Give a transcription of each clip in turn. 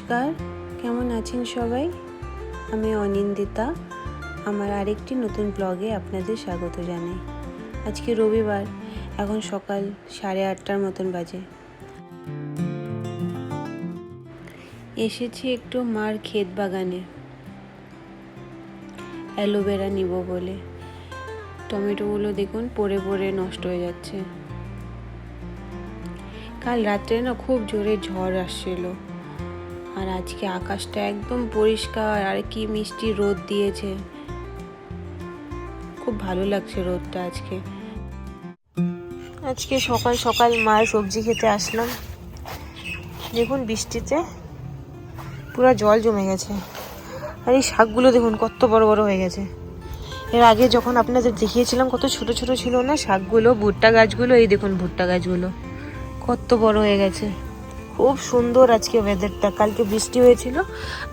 নমস্কার, কেমন আছেন সবাই? আমি অনিন্দিতা। আমার আরেকটি নতুন ব্লগে আপনাদের স্বাগত জানাই। আজকে রবিবার, এখন সকাল 8:30 মতন বাজে। এসেছি একটু মার ক্ষেত বাগানে অ্যালোভেরা নিব বলে। টমেটোগুলো দেখুন পড়ে পড়ে নষ্ট হয়ে যাচ্ছে। কাল রাত্রে না খুব জোরে ঝড় আসছিল, আর আজকে আকাশটা একদম পরিষ্কার, আর কি মিষ্টি রোদ দিয়েছে। খুব ভালো লাগছে রোদটা আজকে সকাল সকাল মায়ের সবজি খেতে আসলাম। দেখুন বৃষ্টিতে পুরো জল জমে গেছে, আর এই শাকগুলো দেখুন কত বড় বড় হয়ে গেছে। এর আগে যখন আপনাদের দেখিয়েছিলাম কত ছোট ছোট ছিল না শাকগুলো, ভুট্টা গাছগুলো, এই দেখুন ভুট্টা গাছগুলো কত বড় হয়ে গেছে। খুব সুন্দর আজকে ওয়েদারটা। কালকে বৃষ্টি হয়েছিল,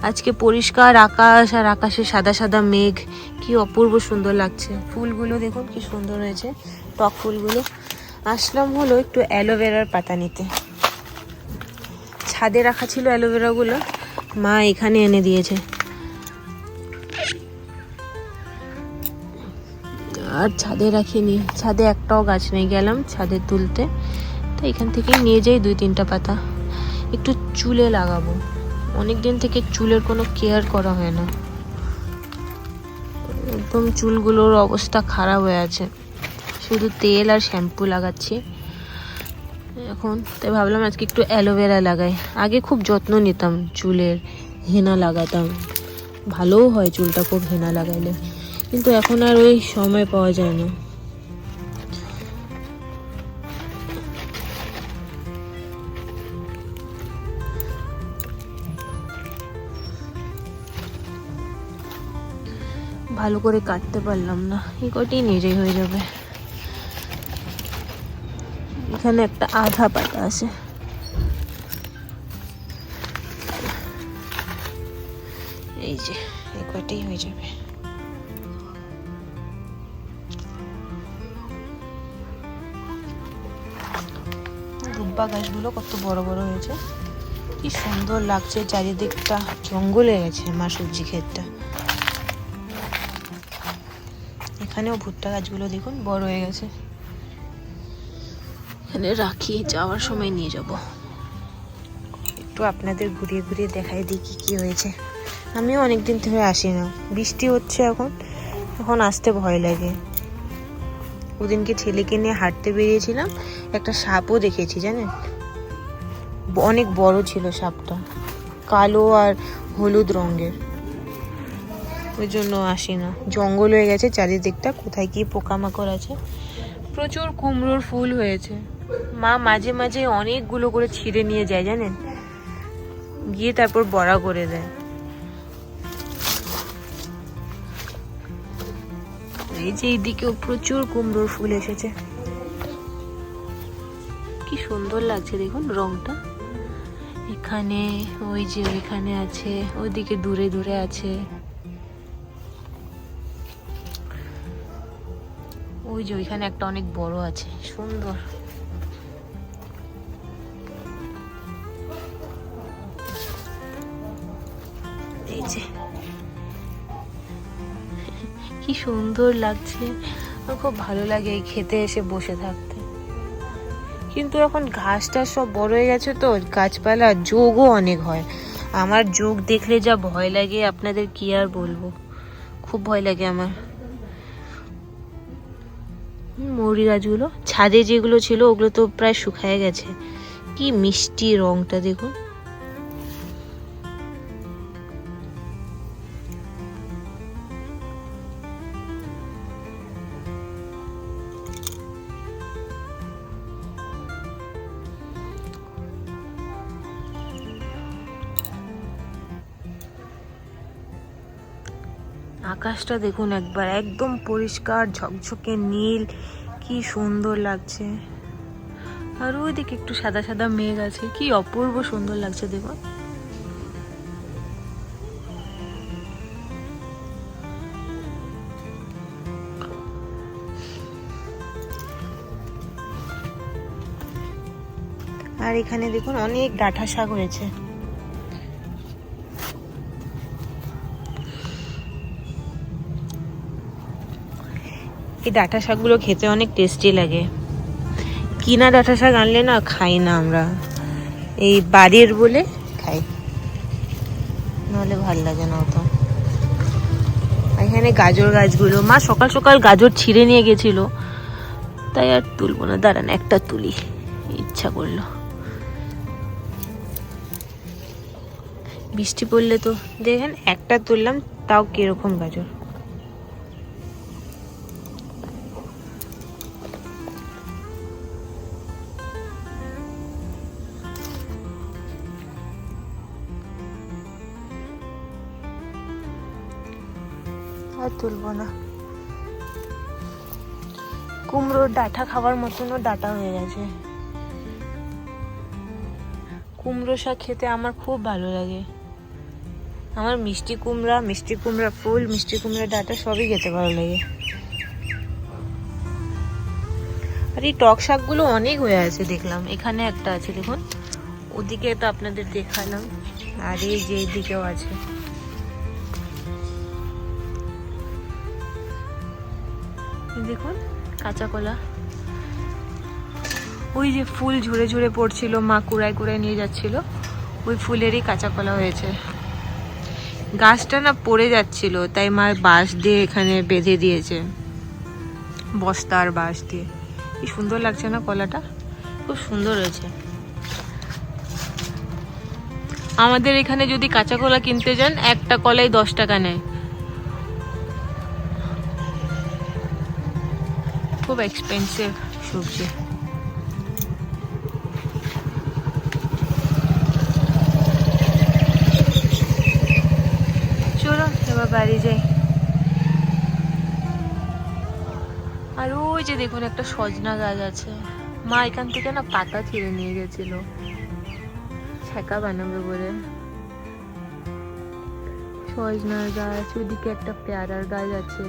আজকে পরিষ্কার আকাশ, আর আকাশে সাদা সাদা মেঘ, কি অপূর্ব সুন্দর লাগছে। ফুলগুলো দেখুন কি সুন্দর হয়েছে, টক ফুলগুলো। আসলাম হলো একটু অ্যালোভেরার পাতা নিতে। ছাদে রাখা ছিল অ্যালোভেরাগুলো, মা এখানে এনে দিয়েছে। আর ছাদে রাখিনি, ছাদে একটাও গাছ নেই। গেলাম ছাদে তুলতে, তো এখান থেকেই নিয়ে যাই 2-3টা পাতা। একটু চুলে লাগাবো, অনেক দিন থেকে চুলের কোনো কেয়ার করা হয় না, একদম চুলগুলোর অবস্থা খারাপ হয়ে আছে। শুধু তেল আর শ্যাম্পু লাগাচ্ছি এখন। তাই ভাবলাম আজকে একটু অ্যালোভেরা লাগাই। আগে খুব যত্ন নিতাম চুলের, হেনা লাগাতাম, ভালোও হয় চুলটা খুব হেনা লাগাইলে, কিন্তু এখন আর ওই সময় পাওয়া যায় না। ভালো করে কাটতে পারলাম না, এই কটি নিজেই হয়ে যাবে। এখানে একটা আধা পাতা আছে, এই যে এই কটি হয়ে যাবে। দুব্বা গাছগুলো কত বড় বড় হয়েছে, কি সুন্দর লাগছে। চারিদিকটা জঙ্গল হয়ে গেছে আমার সবজি ক্ষেতটা। এখানেও ভুট্টা গাছগুলো দেখুন বড় হয়ে গেছে। এখানে রাখি, যাওয়ার সময় নিয়ে যাব। একটু আপনাদের ঘুরিয়ে ঘুরিয়ে দেখাই দিই কি কি হয়েছে। আমিও অনেকদিন ধরে আসি না, বৃষ্টি হচ্ছে এখন আসতে ভয় লাগে। ওদিনকে ছেলেকে নিয়ে হাঁটতে বেরিয়েছিলাম, একটা সাপও দেখেছি জানেন, অনেক বড় ছিল সাপটা, কালো আর হলুদ রঙের। ওই জন্য আসি না, জঙ্গল হয়ে গেছে চারিদিকটা, কোথায় কি পোকামাকড় আছে। প্রচুর কুমড়োর ফুল হয়েছে, মা মাঝে মাঝে অনেকগুলো করে ছিঁড়ে নিয়ে যায় জানেন, গিয়ে তারপর বড়া করে দেয়। এই যে এইদিকেও প্রচুর কুমড়োর ফুল এসেছে, কি সুন্দর লাগছে দেখুন রংটা। এখানে ওই যে ওইখানে আছে, ওইদিকে দূরে দূরে আছে, ওই যে ওইখানে একটা অনেক বড় আছে, সুন্দর। এই যে কি সুন্দর লাগছে, আমার খুব ভালো লাগে এই খেতে এসে বসে থাকতে। কিন্তু এখন ঘাসটা সব বড় হয়ে গেছে, তো গাছপালা যোগও অনেক হয়। আমার যোগ দেখলে যা ভয় লাগে আপনাদের কি আর বলবো, খুব ভয় লাগে আমার। মৌরি গাছগুলো ছাদে যেগুলো ছিল ওগুলো তো প্রায় শুকিয়ে গেছে, কি মিষ্টি রংটা দেখুন। আকাশটা দেখুন একবার, একদম পরিষ্কার ঝকঝকে নীল, কি সুন্দর লাগছে। আর ওইদিকে একটু সাদা সাদা মেঘ আছে, কি অপূর্ব সুন্দর লাগছে দেখুন। আর এখানে দেখুন অনেক ডাঁটা শাক হয়েছে, এই ডাঁটা শাকগুলো খেতে অনেক টেস্টি লাগে। কিনা ডাঁটা শাক আনলে না খাই না আমরা, এই বাড়ির বলে খাই, নাহলে ভাল লাগে না অত। এখানে গাজর গাছগুলো, মা সকাল সকাল গাজর ছিঁড়ে নিয়ে গেছিল, তাই আর তুলবো না, দাঁড়ান একটা তুলি, ইচ্ছা করলো। বৃষ্টি পড়লে তো দেখেন একটা তুললাম, তাও কিরকম গাজর। আর তুলবো না। কুমড়োর ডাঁটা খাওয়ার মতনও ডাঁটা হয়ে গেছে। কুমড়ো শাক খেতে আমার খুব ভালো লাগে। আমার মিষ্টি কুমড়া ফুল, মিষ্টি কুমড়া ডাঁটা সবই খেতে ভালো লাগে। আর এই টক শাকগুলো অনেক হয়ে আছে দেখলাম, এখানে একটা আছে দেখুন, ওদিকে তো আপনাদের দেখালাম, আর এই যে দিকেও আছে। দেখুন কাঁচা কলা, ওই যে ফুল ঝরে ঝরে পড়ছিল, মা কুড়ায় কুড়ায় নিয়ে যাচ্ছিল, ওই ফুলেরই কাঁচা কলা হয়েছে। গাছটা না পড়ে যাচ্ছিল, তাই মা বাঁশ দিয়ে এখানে বেঁধে দিয়েছে, বস্তা আর বাঁশ দিয়ে। কি সুন্দর লাগছে না কলাটা, খুব সুন্দর হয়েছে। আমাদের এখানে যদি কাঁচা কলা কিনতে যান, একটা কলাই 10 টাকা নেয়, খুব এক্সপেন্সিভ সবজি। চলো এবার বাড়ি যাই। আর ওই যে দেখুন একটা সজনা গাছ আছে, মা এখান থেকে না পাতা ছিঁড়ে নিয়ে গেছিল ছ্যাঁকা বানাবে বলে। সজনার গাছ, ওইদিকে একটা পেয়ারার গাছ আছে।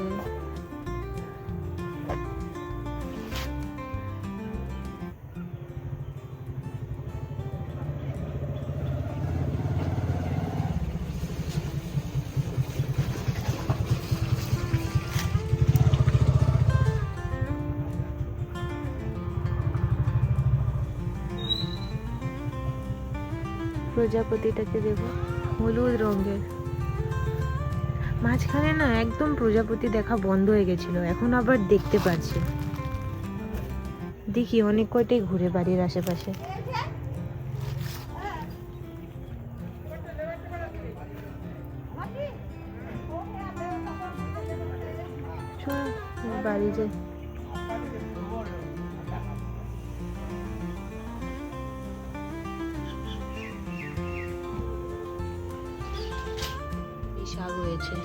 প্রজাপতিটাকে দেখো, হলুদ রঙের। মাঝখানে না একদম প্রজাপতি দেখা বন্ধ হয়ে গেছিল, এখন আবার দেখতে পাচ্ছি। দেখি অনেক কয়টাই ঘুরে বাড়ির আশেপাশে। বাড়ি যাই। শাক হয়েছে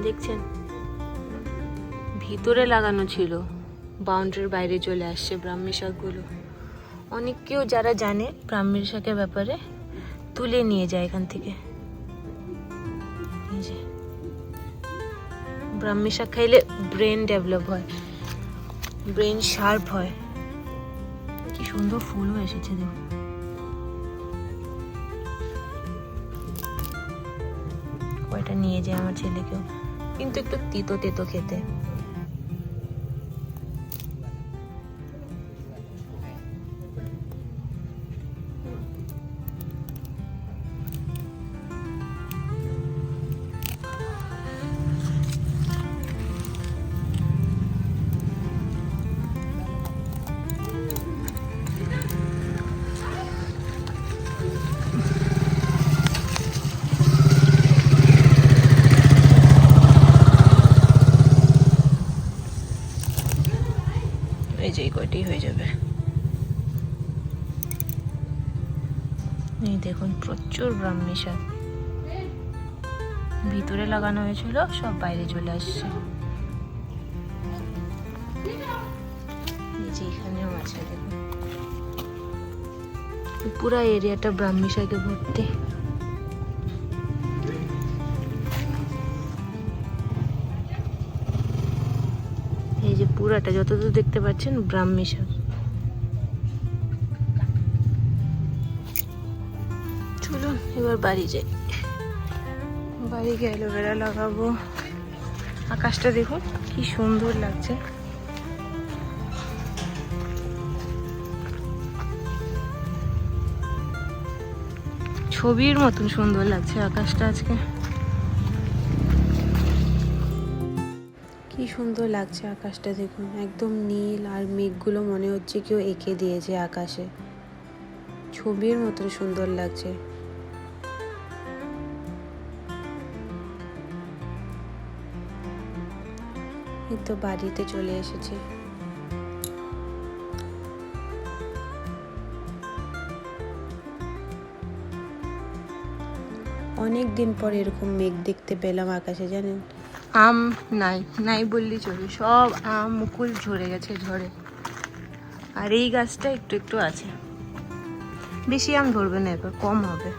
দেখছেন, ভিতরে লাগানো ছিল, বাউন্ডারির বাইরে চলে আসছে ব্রাহ্মী শাকগুলো। অনেকেও যারা জানে ব্রাহ্মী শাকের ব্যাপারে তুলে নিয়ে যায় এখান থেকে। এই যে ব্রাহ্মী শাক খাইলে ব্রেন ডেভেলপ হয়, ব্রেন শার্প হয়। কি সুন্দর ফুলও এসেছে দেখুন। কয়টা নিয়ে যায় আমার ছেলেকেও, কিন্তু একটু তিতো তেতো খেতে। এই যে কয়টি হয়ে যাবে। এই দেখুন প্রচুর ব্রাহ্মী শাক, ভিতরে লাগানো হয়েছিল, সব বাইরে চলে আসছে। এই যে এখানেও আছে দেখুন, পুরা এরিয়াটা ব্রাহ্মী শাকে ভর্তি। এই যে পুরাটা যতদূর দেখতে পাচ্ছেন ব্রাহ্মী শাক। চলুন এবার বাড়ি যাই, বাড়ি গিয়ে অ্যালোভেরা লাগাবো, আকাশটা দেখুন কি সুন্দর লাগছে। ছবির মতন সুন্দর লাগছে আকাশটা আজকে। কি সুন্দর লাগছে আকাশটা দেখুন, একদম নীল, আর মেঘগুলো মনে হচ্ছে কেউ এঁকে দিয়েছে আকাশে, ছবির মতন সুন্দর লাগছে। এই তো বাড়িতে চলে এসেছে। অনেক দিন পর এরকম মেঘ দেখতে পেলাম আকাশে, জানেন। আম নাই, নাই বললেই চলে, সব আম মুকুল ঝরে গেছে ঝড়ে। আর এই গাছটা একটু একটু আছে, বেশি আম ধরবে না, এবার কম হবে।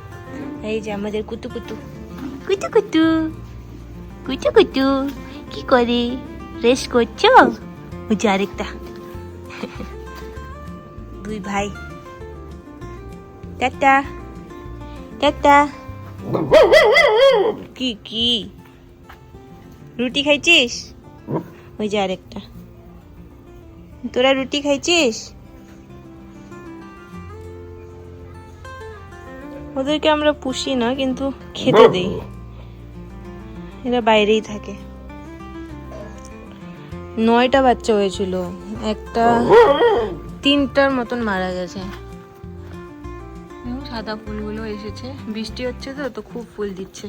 এই যে আমাদের কুতু কুতু কুতু কুতু কুতু কুতু কি করে, রেস করছো? ওই যে আরেকটা, দুই ভাই। Tata tata. কি কি রুটি খাইছিস? ওই যে আরেকটা, তোরা রুটি খাইছিস? ওদেরকে আমরা পুষি না, কিন্তু খেতে দেই, এরা বাইরেই থাকে। 9টা বাচ্চা হয়েছিল, একটা 3টার মতন মারা গেছে। সাদা ফুলগুলো এসেছে, বৃষ্টি হচ্ছে তো খুব ফুল দিচ্ছে,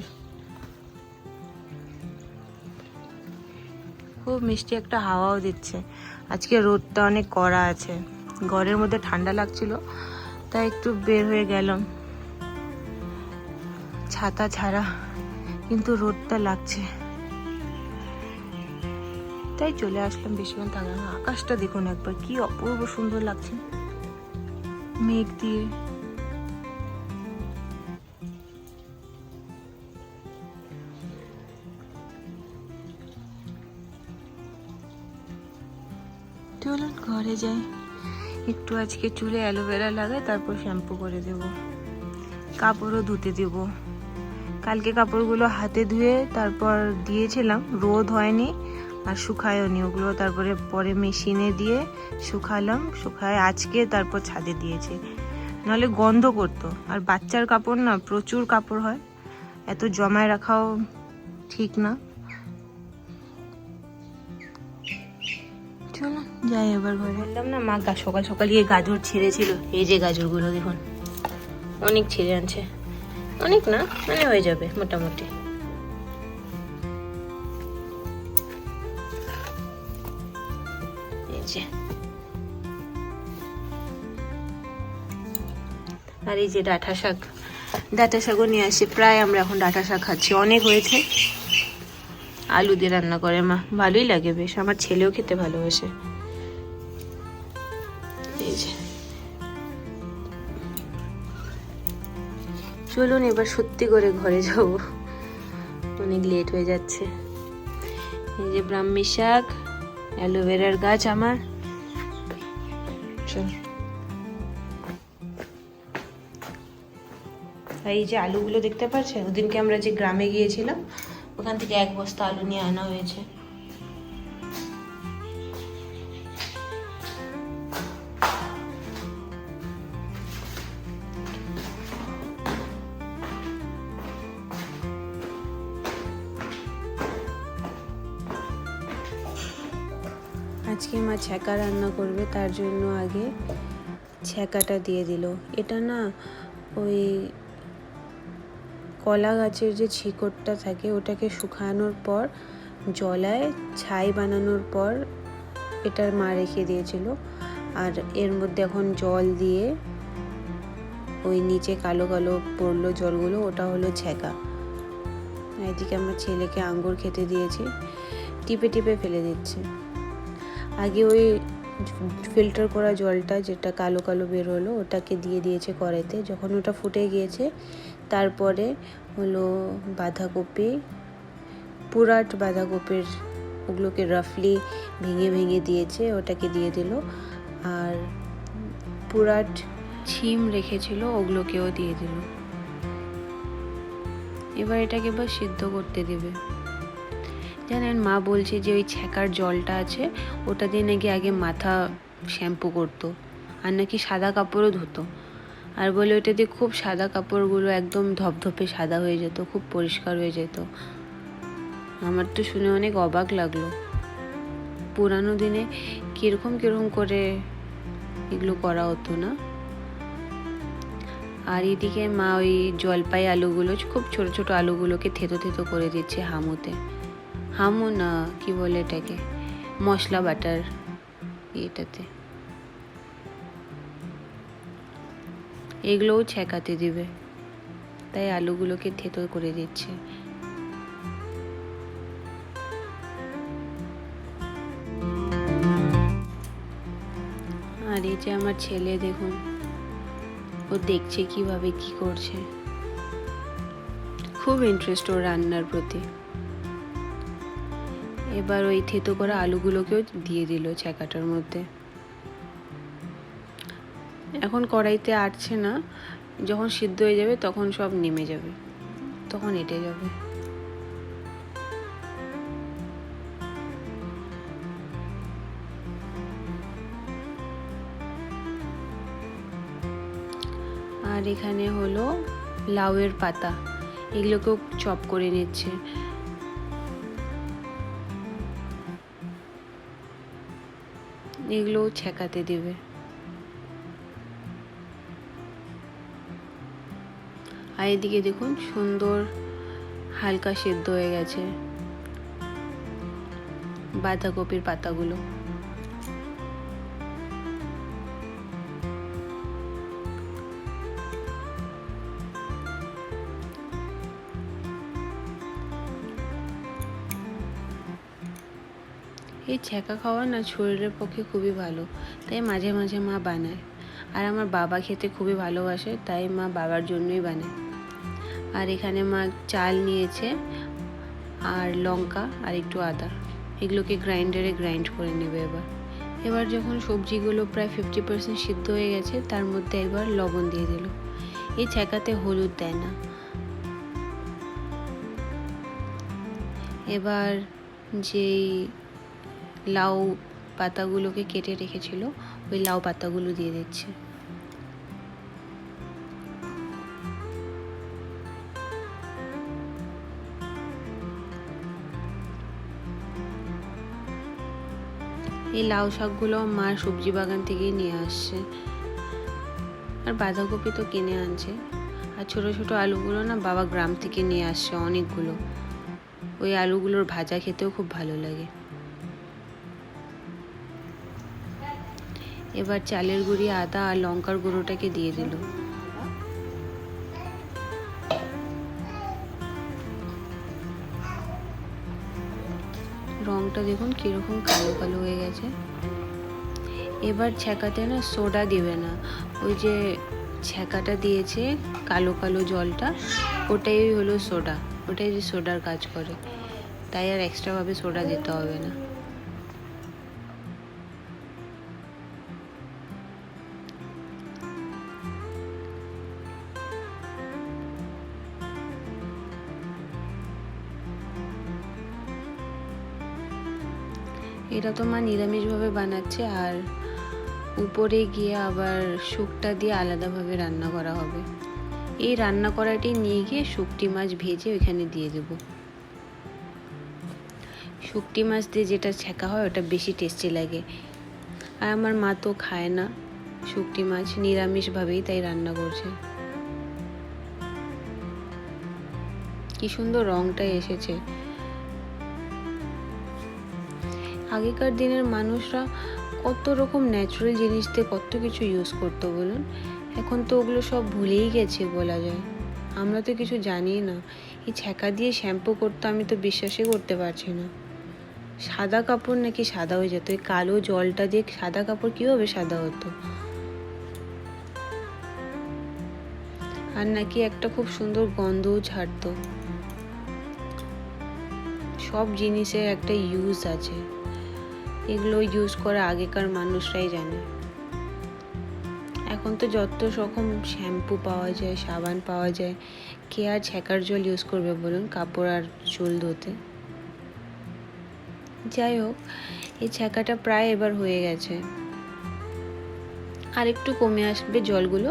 খুব মিষ্টি একটা হাওয়াও দিচ্ছে। আজকে রোদটা অনেক কড়া আছে, ঘরের মধ্যে ঠান্ডা লাগছিল, তাই একটু বের হয়ে গেলাম ছাতা ছাড়া, কিন্তু রোদটা লাগছে তাই চলে আসলাম, বেশিক্ষণ থাকলাম না। আকাশটা দেখুন একবার, কি অপূর্ব সুন্দর লাগছে মেঘ দিয়ে। চলুন ঘরে যাই, একটু আজকে চুলে অ্যালোভেরা লাগাই, তারপর শ্যাম্পু করে দেব, কাপড়ও ধুতে দেব। কালকে কাপড়গুলো হাতে ধুয়ে তারপর দিয়েছিলাম, রোদ হয়নি আর শুকায়ও নি ওগুলো, তারপরে পরে মেশিনে দিয়ে শুকালাম, শুকায় আজকে তারপর ছাদে দিয়েছি, নাহলে গন্ধ করতো। আর বাচ্চার কাপড় না প্রচুর কাপড় হয়, এত জমায় রাখাও ঠিক না। চলো যাই এবার ঘরে। বললাম না মা সকাল সকাল গিয়ে গাজর ছিঁড়েছিল, এই যে গাজরগুলো দেখুন, অনেক ছিঁড়ে আনছে, অনেক না মানে হয়ে যাবে মোটামুটি। এই যে, আর এই যে ডাঁটা শাক, ডাঁটা শাকও নিয়ে আসি, প্রায় আমরা এখন ডাঁটা শাক খাচ্ছি, অনেক হয়েছে। আলু দিয়ে রান্না করে মা, ভালোই লাগে বেশ, আমার ছেলেও খেতে ভালোবাসে। এই যে, চলুন এবার সত্যি করে ঘরে যাব, অনেক লেট হয়ে যাচ্ছে। এই যে ব্রাহ্মী শাক, অ্যালোভেরার গাছ আমার। এই যে আলুগুলো দেখতে পাচ্ছেন, ওদিনকে আমরা যে গ্রামে গিয়েছিলাম ওখান থেকে 1 বস্তা আলু নিয়ে আনা হয়েছে। আজকে মা ছ্যাঁকা রান্না করবে, তার জন্য আগে ছ্যাঁকাটা দিয়ে দিল। এটা না ওই কলা গাছের যে শিকড়টা থাকে ওটাকে শুকানোর পর জলায় ছাই বানানোর পর এটার মা রেখে দিয়েছিল, আর এর মধ্যে এখন জল দিয়ে ওই নিচে কালো কালো পড়লো জলগুলো, ওটা হলো ছ্যাঁকা। এদিকে আমার ছেলেকে আঙ্গুর খেতে দিয়েছি, টিপে টিপে ফেলে দিচ্ছে। আগে ওই ফিল্টার করা জলটা যেটা কালো কালো বের হলো ওটাকে দিয়ে দিয়েছে কড়াইতে, যখন ওটা ফুটে গিয়েছে তারপরে হলো বাঁধাকপি, পুরাট বাঁধাকপির ওগুলোকে রাফলি ভেঙে ভেঙে দিয়েছে, ওটাকে দিয়ে দিল, আর পুরাট ছিম রেখেছিল ওগুলোকেও দিয়ে দিল। এবার এটাকে এবার সিদ্ধ করতে দেবে। জানেন, মা বলছে যে ওই ছ্যাঁকার জলটা আছে ওটা দিয়ে নাকি আগে মাথা শ্যাম্পু করতো, আর নাকি সাদা কাপড়ও ধুতো, আর বলে ওটা দিয়ে খুব সাদা কাপড়গুলো একদম ধপধপে সাদা হয়ে যেত, খুব পরিষ্কার হয়ে যেত। আমার তো শুনে অনেক অবাক লাগলো, পুরানো দিনে কীরকম করে এগুলো করা হতো না। আর এদিকে মা ওই জলপাই আলুগুলো, খুব ছোট ছোট আলুগুলোকে থেতো থেতো করে দিচ্ছে হামুতে, হামু না কি বলে এটাকে, মশলা বাটার এটাতে, এগুলোও ছ্যাঁকাতে দিবে, তাই আলুগুলোকে থেতো করে দিচ্ছে। আর এই যে আমার ছেলে দেখুন, ও দেখছে কিভাবে কি করছে, খুব ইন্টারেস্ট ওর রান্নার প্রতি। এবার ওই থেতো করা আলুগুলোকেও দিয়ে দিল ছ্যাঁকাটার মধ্যে। এখন কড়াইতে আটছে না, যখন সিদ্ধ হয়ে যাবে তখন সব নেমে যাবে, তখন এঁটে যাবে। আর এখানে হলো লাউয়ের পাতা, এগুলোকেও চপ করে নিচ্ছে। এগুলোও ছ্যাঁকাতে দিবে। আর এদিকে দেখুন সুন্দর হালকা সেদ্ধ হয়ে গেছে বাঁধাকপির পাতাগুলো। এই ছ্যাঁকা খাওয়া না শরীরের পক্ষে খুবই ভালো, তাই মাঝে মাঝে মা বানায়। আর আমার বাবা খেতে খুবই ভালোবাসে, তাই মা বাবার জন্যই বানায়। আর এখানে মা চাল নিয়েছে, আর লঙ্কা আর একটু আদা, এগুলোকে গ্রাইন্ডারে গ্রাইন্ড করে নেবে। এবার যখন সবজিগুলো প্রায় 50% সিদ্ধ হয়ে গেছে, তার মধ্যে একবার লবণ দিয়ে দিল। এই ছ্যাঁকাতে হলুদ দেয় না। এবার যেই লাউ পাতাগুলোকে কেটে রেখেছিল, ওই লাউ পাতাগুলো দিয়ে দিচ্ছে। এই লাউ শাকগুলো মার সবজি বাগান থেকেই নিয়ে আসছে, আর বাঁধাকপি তো কিনে আনছে। আর ছোট ছোট আলুগুলো না বাবা গ্রাম থেকে নিয়ে আসছে অনেকগুলো, ওই আলুগুলোর ভাজা খেতেও খুব ভালো লাগে। এবার চালের গুঁড়ি, আদা আর লঙ্কার গুঁড়োটাকে দিয়ে দিল। রংটা দেখুন কিরকম কালো কালো হয়ে গেছে। এবার ছ্যাঁকাতে না সোডা দিবে না, ওই যে ছ্যাঁকাটা দিয়েছে কালো কালো জলটা, ওটাই হলো সোডা, ওটাই যে সোডার কাজ করে, তাই আর এক্সট্রাভাবে সোডা দিতে হবে না। এটা তো মা নিরামিষভাবে বানাচ্ছে, আর উপরে গিয়ে আবার শুকটা দিয়ে আলাদাভাবে রান্না করা হবে। এই রান্না করাটি নিয়ে গিয়ে শুকটি মাছ ভেজে ওইখানে দিয়ে দেব। শুকটি মাছ দিয়ে যেটা ছ্যাঁকা হয় ওটা বেশি টেস্টি লাগে। আর আমার মা তো খায় না শুকটি মাছ, নিরামিষভাবেই তাই রান্না করছে। কি সুন্দর রংটা এসেছে। আগেকার দিনের মানুষরা কত রকম ন্যাচারাল জিনিস দিয়ে কত কিছু ইউজ করতো বলুন, এখন তো ওগুলো সব ভুলেই গেছে বলা যায়। আমরা তো কিছু জানি না। এই ছ্যাঁকা দিয়ে শ্যাম্পু করতো, আমি তো বিশ্বাসই করতে পারছি না। সাদা কাপড় নাকি সাদা হয়ে যেত, এই কালো জলটা দিয়ে সাদা কাপড় কীভাবে সাদা হতো। আর নাকি একটা খুব সুন্দর গন্ধও ছাড়তো। সব জিনিসের একটা ইউজ আছে, এগুলো ইউজ করে আগেকার মানুষরাই জানে। এখন তো যত রকম শ্যাম্পু পাওয়া যায়, সাবান পাওয়া যায়, কে আর ছ্যাঁকার জল ইউজ করবে বলুন কাপড় আর চুল ধুতে। যাই হোক, এই ছ্যাঁকাটা প্রায় এবার হয়ে গেছে, আর একটু কমে আসবে জলগুলো,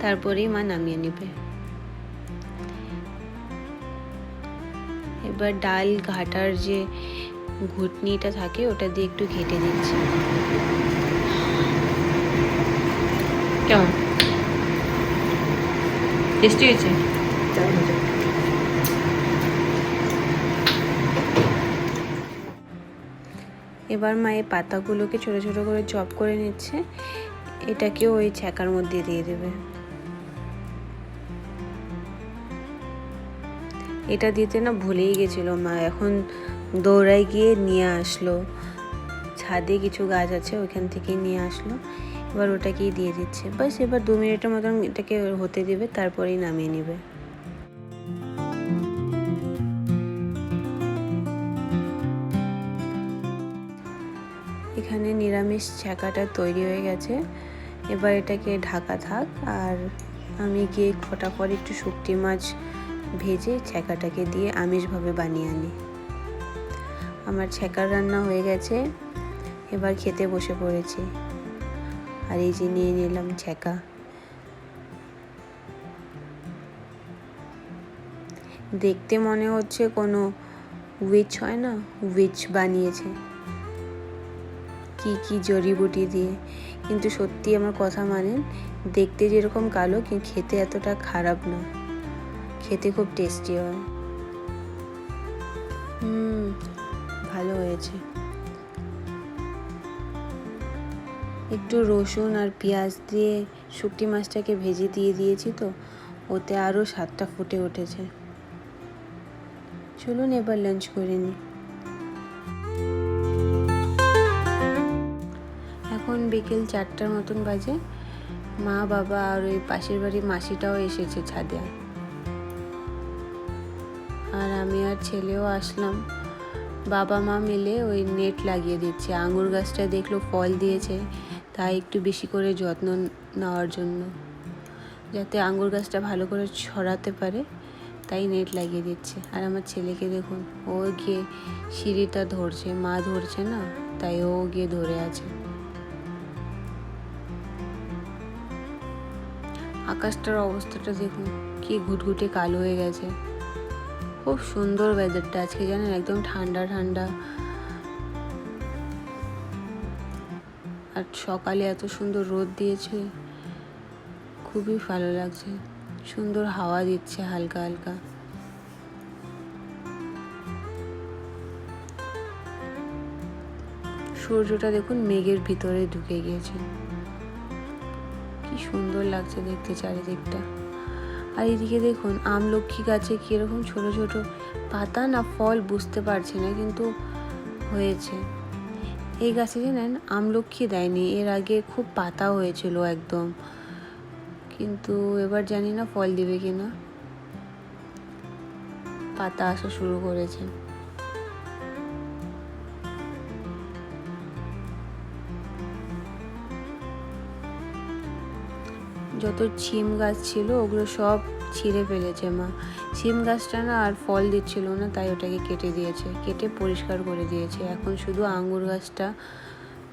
তারপরেই মা নামিয়ে নেবে। এবার ডাল ঘাটার যে ঘুটনিটা থাকে ওটা দিয়ে একটু ঘেটে দিচ্ছি। কেমন টেস্টি হয়েছে? এবার মা এই পাতাগুলোকে ছোট ছোট করে চপ করে নিচ্ছে, এটাকেও ওই ছ্যাঁকার মধ্যে দিয়ে দেবে। এটা দিতে না ভুলেই গেছিল মা, এখন দৌড়ায় গিয়ে নিয়ে আসলো, ছাদে কিছু গাছ আছে ওইখান থেকে নিয়ে আসলো, এবার ওটাকেই দিয়ে দিচ্ছে। বাস এবার 2 মিনিটের মতন এটাকে হতে দেবে, তারপরেই নামিয়ে নেবে। এখানে নিরামিষ ছ্যাঁকাটা তৈরি হয়ে গেছে, এবার এটাকে ঢাকা থাক, আর আমি গিয়ে ফটাফট একটু শুকটি মাছ ভেজে ছ্যাঁকাটাকে দিয়ে আমিষভাবে বানিয়ে আনি। আমার ছ্যাঁকার রান্না হয়ে গেছে, এবার খেতে বসে পড়েছি। আর এই যে নিয়ে নিলাম ছ্যাঁকা। দেখতে মনে হচ্ছে কোনো উইচ হয় না, উইচ বানিয়েছে কি জড়িবুটি দিয়ে, কিন্তু সত্যি আমার কথা মানেন, দেখতে যেরকম কালো কিন্তু খেতে এতটা খারাপ না, খেতে খুব টেস্টি হয়। ভালো হয়েছে। একটু রসুন আর পেঁয়াজ দিয়ে শুকটি মাছটাকে ভেজে দিয়ে দিয়েছি, তো ওতে আরও স্বাদটা ফুটে উঠেছে। চলুন এবার লাঞ্চ করে নিই। এখন বিকেল 4টার মতন বাজে, মা বাবা আর ওই পাশের বাড়ির মাসিটাও এসেছে ছাদে, আর আমি আর ছেলেও আসলাম। বাবা মা মিলে ওই নেট লাগিয়ে দিচ্ছে, আঙুর গাছটা দেখলো ফল দিয়েছে, তাই একটু বেশি করে যত্ন নেওয়ার জন্য, যাতে আঙুর গাছটা ভালো করে ছড়াতে পারে, তাই নেট লাগিয়ে দিচ্ছে। আর আমার ছেলেকে দেখুন, ও গিয়ে সিঁড়িটা ধরছে, মা ধরছে না, তাই ও গিয়ে ধরে আছে। আকাশটার অবস্থাটা দেখুন, কি ঘুটঘুটে কালো হয়ে গেছে। খুব সুন্দর ওয়েদারটা আজকে, জানেন, একদম ঠান্ডা ঠান্ডা, আর সকালে এত সুন্দর রোদ দিয়েছে, খুবই ভালো লাগছে, সুন্দর হাওয়া দিচ্ছে হালকা হালকা। সূর্যটা দেখুন মেঘের ভিতরে ঢুকে গিয়েছে, কি সুন্দর লাগছে দেখতে চারিদিকটা। আর এদিকে দেখুন আমলক্ষী গাছে কিরকম ছোট ছোট পাতা না ফল বুঝতে পারছি না, কিন্তু হয়েছে। এই গাছে জানেন আমলক্ষী দেয়নি, এর আগে খুব পাতা হয়েছিল একদম, কিন্তু এবার জানি না ফল দিবে কিনা, পাতা আসা শুরু করেছে। যত ছিম গাছ ছিল ওগুলো সব ছিঁড়ে ফেলেছে মা। ছিম গাছটা না আর ফল দিচ্ছিল না, তাই ওটাকে কেটে দিয়েছে, কেটে পরিষ্কার করে দিয়েছে। এখন শুধু আঙ্গুর গাছটা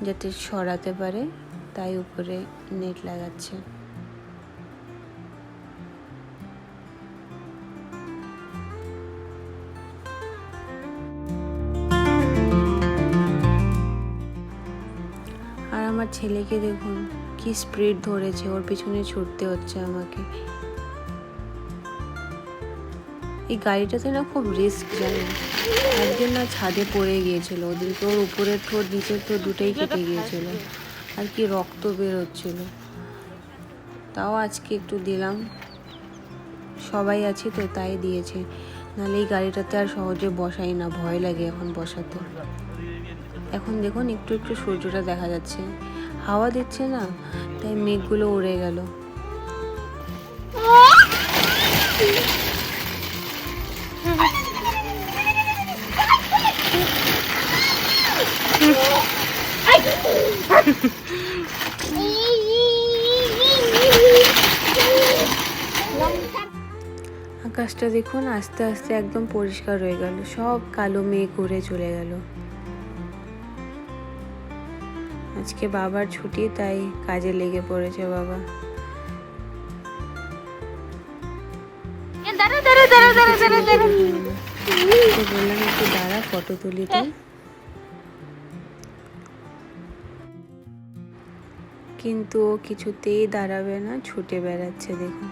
যাতে সরাতে পারে তাই উপরে নেট লাগাচ্ছে। আর আমার ছেলেকে দেখুন কি স্পিড ধরেছে, ওর পিছনে ছুটতে হচ্ছে আমাকে। এই গাড়িটাতে না খুব রিস্ক, জানেন, একদিন না ছাদে পড়ে গিয়েছিল, ওদিনকে ওর উপরের ঠোঁট নিচের ঠোঁট দুটোই কেটে গিয়েছিল, আর কি রক্ত বেরোচ্ছিল। তাও আজকে একটু দিলাম, সবাই আছি তো তাই দিয়েছে, নাহলে এই গাড়িটাতে আর সহজে বসাই না, ভয় লাগে এখন বসাতে। এখন দেখুন একটু একটু সূর্যটা দেখা যাচ্ছে, হাওয়া দিচ্ছে না, তাই মেঘগুলো উড়ে গেল। আকাশটা দেখুন আস্তে আস্তে একদম পরিষ্কার হয়ে গেল, সব কালো মেঘ উড়ে চলে গেল। আজকে বাবার ছুটি, তাই কাজে লেগে পড়েছে বাবা। বললাম একটু দাঁড়া, ফটো তুলি তো। কিন্তু ও কিছুতেই দাঁড়াবে না, ছুটে বেড়াচ্ছে দেখুন।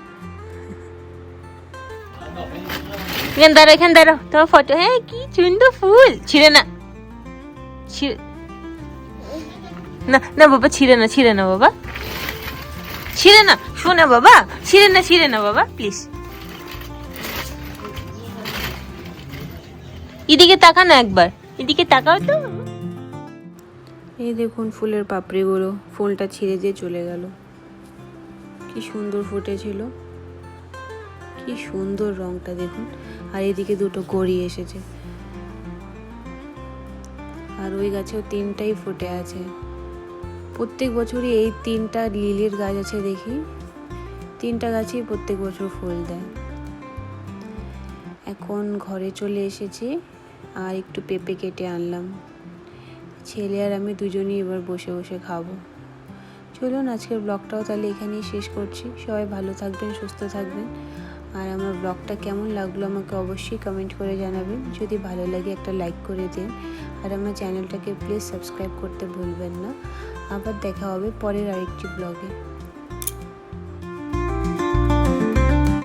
এখানে দাঁড়াও তোমার ফটো। হ্যাঁ কি সুন্দর ফুল। ছিঁড়ে না, না না বাবা, ছিঁড়ে না বাবা, ছিঁড়ে না, শোনা বাবা, ছিঁড়ে না বাবা প্লিজ। এদিকে তাকা না একবার, এদিকে তাকাও তো। এই দেখুন ফুলের পাপড়িগুলো, ফুলটা ছিঁড়ে দিয়ে চলে গেল। কি সুন্দর ফুটেছিল, কি সুন্দর রংটা দেখুন। আর এদিকে দুটো কড়ি এসেছে, আর ওই গাছেও 3টাই ফুটে আছে। প্রত্যেক বছরই এই 3টা লিলির গাছ আছে দেখি, 3টা গাছেই প্রত্যেক বছর ফুল দেয়। এখন ঘরে চলে এসেছি, আর একটু পেঁপে কেটে আনলাম। ছেলে আর আমি দুজনেই এবার বসে বসে খাবো। চলুন আজকের ব্লগটাও তাহলে এখানেই শেষ করছি। সবাই ভালো থাকবেন, সুস্থ থাকবেন। আর আমার ব্লগটা কেমন লাগলো আমাকে অবশ্যই কমেন্ট করে জানাবেন। যদি ভালো লাগে একটা লাইক করে দিন, আর আমার চ্যানেলটাকে প্লিজ সাবস্ক্রাইব করতে ভুলবেন না। আবার দেখা হবে পরের আরেকটি ব্লগে।